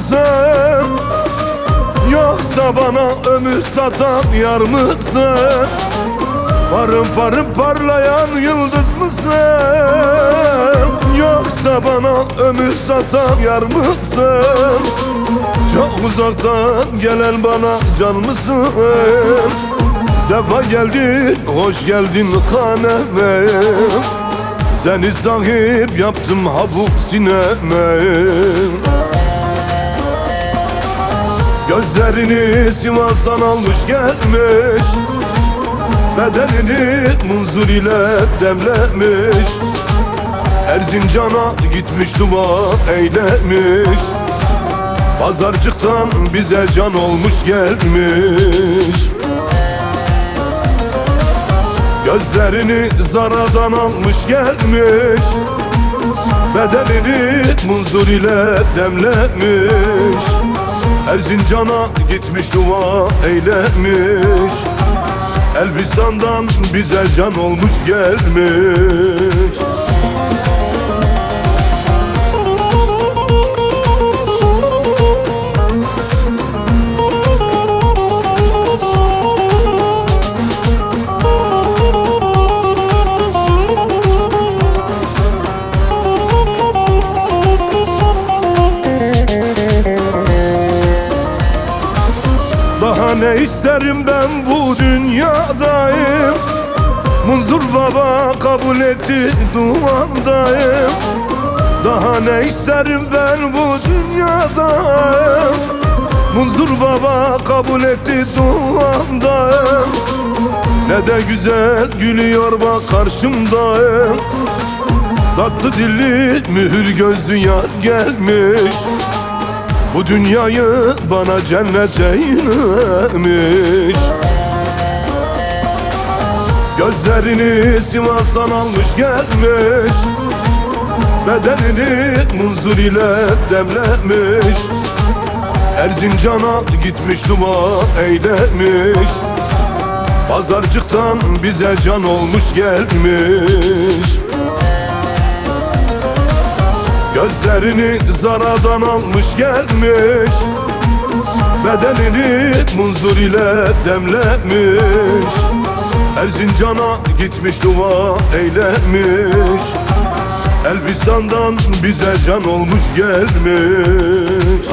mısın? Yoksa bana ömür satan yar mısın? Parım parım parlayan yıldız mısın? Yoksa bana ömür satan yar mısın? Çok uzaktan gelen bana can mısın? Sefa geldin, hoş geldin haneme. Seni sahip yaptım ha bu sineme. Gözlerini Sivas'tan almış gelmiş, bedenini munzur ile demlemiş. Erzincan'a gitmiş dua eylemiş. Pazarcıktan bize can olmuş gelmiş. Gözlerini zaradan almış gelmiş, bedenini munzur ile demlemiş. Erzincan'a gitmiş dua eylemiş. Elbistan'dan bize can olmuş gelmiş. Daha ne isterim ben bu dünyadayım? Munzur baba kabul etti duamdayım. Daha ne isterim ben bu dünyadayım? Munzur baba kabul etti duamdayım. Ne de güzel gülüyor bak karşımdayım. Tatlı dilli mühür gözlü yar gelmiş. Bu dünyayı bana cennet eylemiş. Gözlerini Sivas'tan almış gelmiş, bedenini munzur ile demlemiş. Erzincan'a gitmiş dua eylemiş. Pazarcıktan bize can olmuş gelmiş. Gözlerini zaradan almış gelmiş, bedenini munzur ile demlemiş. Erzincan'a gitmiş dua eylemiş. Elbistan'dan bize can olmuş gelmiş.